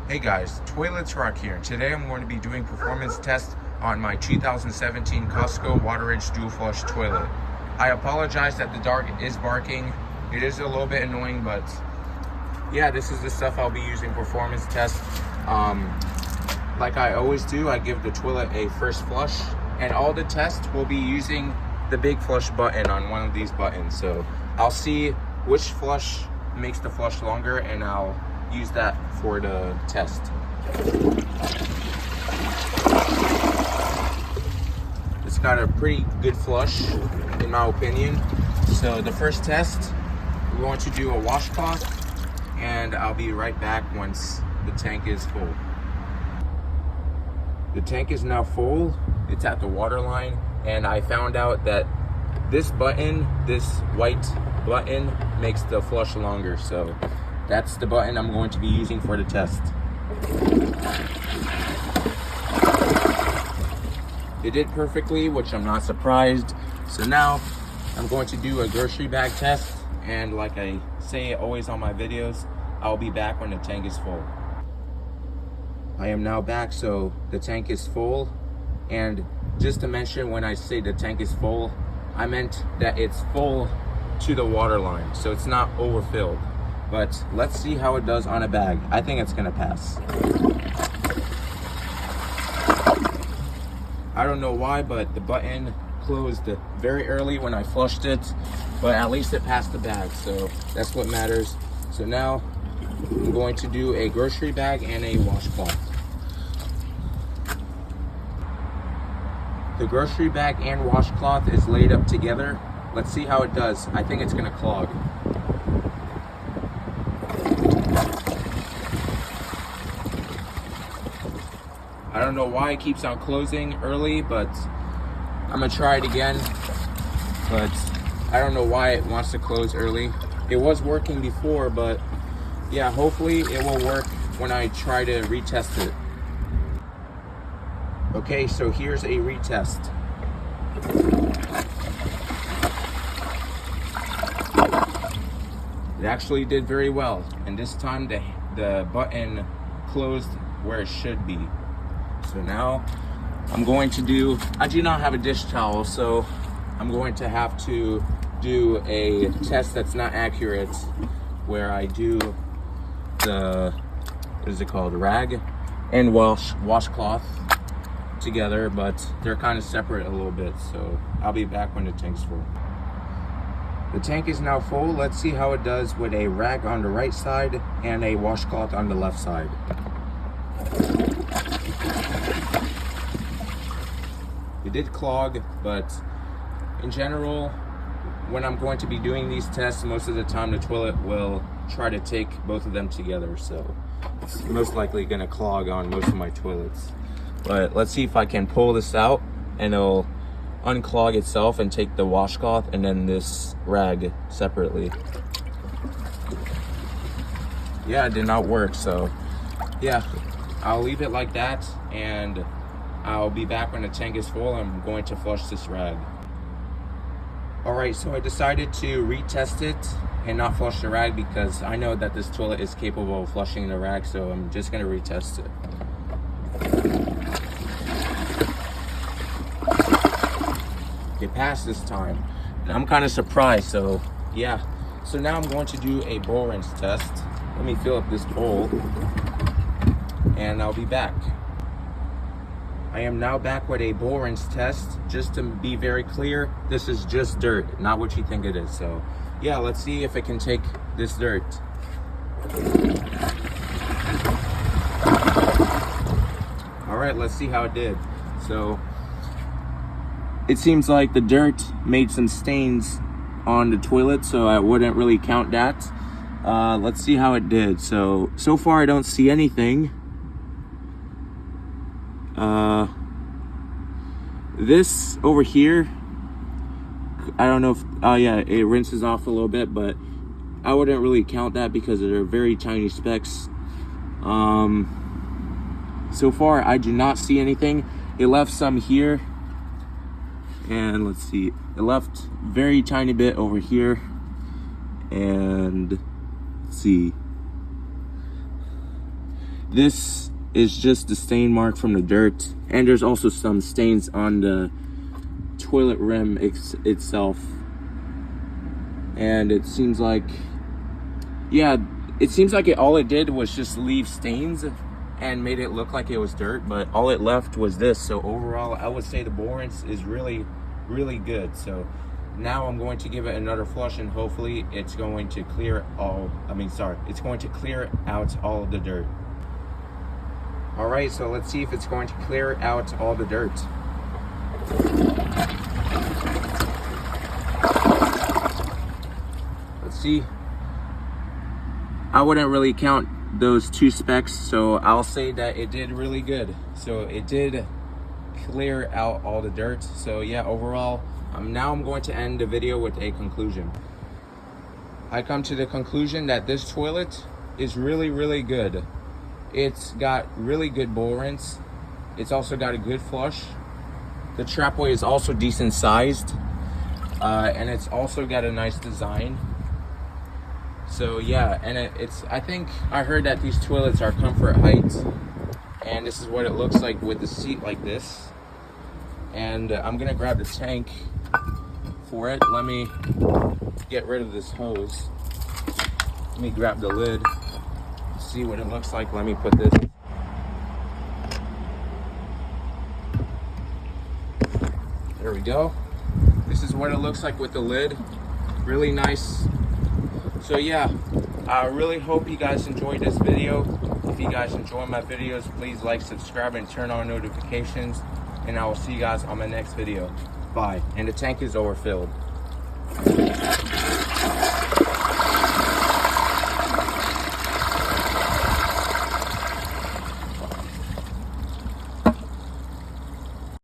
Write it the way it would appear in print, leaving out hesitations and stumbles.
Hey guys, Toilets Rock here. Today I'm going to be doing performance tests on my 2017 Costco WaterRidge Dual Flush toilet. I apologize that the dog is barking. It is a little bit annoying, but yeah, this is the stuff I'll be using performance tests. Like I always do, I give the toilet a first flush, and all the tests will be using the big flush button on one of these buttons. So I'll see which flush makes the flush longer, and I'll use that for the test. It's got a pretty good flush in my opinion. So the first test, we're going to do a washcloth, and I'll be right back once the tank is full. The tank is now full. It's at the water line, and I found out that this button, this white button, makes the flush longer. So that's the button I'm going to be using for the test. It did perfectly, which I'm not surprised. So now I'm going to do a grocery bag test, and like I say always on my videos, I'll be back when the tank is full. I am now back, so the tank is full. And just to mention, when I say the tank is full, I meant that it's full to the water line, so it's not overfilled. But let's see how it does on a bag. I think it's gonna pass. I don't know why, but the button closed very early when I flushed it, but at least it passed the bag, so that's what matters. So now I'm going to do a grocery bag and a washcloth. The grocery bag and washcloth is laid up together. Let's see how it does. I think it's gonna clog. I don't know why it keeps on closing early, but I'm gonna try it again. But I don't know why it wants to close early. It was working before, but yeah, hopefully it will work when I try to retest it. Okay, so here's a retest. It actually did very well, and this time the button closed where it should be. So now I'm going to do, I do not have a dish towel, so I'm going to have to do a test that's not accurate, where I do the, what is it called, rag and washcloth together, but they're kind of separate a little bit. So I'll be back when the tank's full. The tank is now full. Let's see how it does with a rag on the right side and a washcloth on the left side. It did clog, but in general, when I'm going to be doing these tests, most of the time the toilet will try to take both of them together, so it's most likely going to clog on most of my toilets. But let's see if I can pull this out, and it'll unclog itself and take the washcloth and then this rag separately. Yeah, it did not work, so yeah, I'll leave it like that, and I'll be back when the tank is full. I'm going to flush this rag. Alright, so I decided to retest it and not flush the rag because I know that this toilet is capable of flushing the rag, so I'm just going to retest it. It passed this time, and I'm kind of surprised, so yeah. So now I'm going to do a bowl rinse test. Let me fill up this bowl, and I'll be back. I am now back with a bowl rinse test. Just to be very clear, this is just dirt, not what you think it is. So yeah, let's see if it can take this dirt. All right, let's see how it did. So it seems like the dirt made some stains on the toilet, so I wouldn't really count that. Let's see how it did. So far I don't see anything. This over here, I don't know if, yeah, it rinses off a little bit, but I wouldn't really count that because they're very tiny specks. So far I do not see anything. It left some here, and let's see, it left very tiny bit over here, and let's see, This is just the stain mark from the dirt, and there's also some stains on the toilet rim itself. And it seems like, yeah, it seems like all it did was just leave stains and made it look like it was dirt, but all it left was this. So overall, I would say the borings is really, really good. So now I'm going to give it another flush, and hopefully it's going to clear it's going to clear out all of the dirt. All right, so let's see if it's going to clear out all the dirt. Let's see. I wouldn't really count those 2 specks, so I'll say that it did really good. So it did clear out all the dirt. So yeah, overall, now I'm going to end the video with a conclusion. I come to the conclusion that this toilet is really, really good. It's got really good bowl rinse. It's also got a good flush. The trapway is also decent sized, and it's also got a nice design. So yeah, and I think I heard that these toilets are comfort height, and this is what it looks like with the seat like this. And I'm gonna grab the tank for it. Let me get rid of this hose. Let me grab the lid, see what it looks like. Let me put this. There we go. This is what it looks like with the lid. Really nice. So yeah, I really hope you guys enjoyed this video. If you guys enjoy my videos, please like, subscribe, and turn on notifications. And I will see you guys on my next video. Bye. And the tank is overfilled.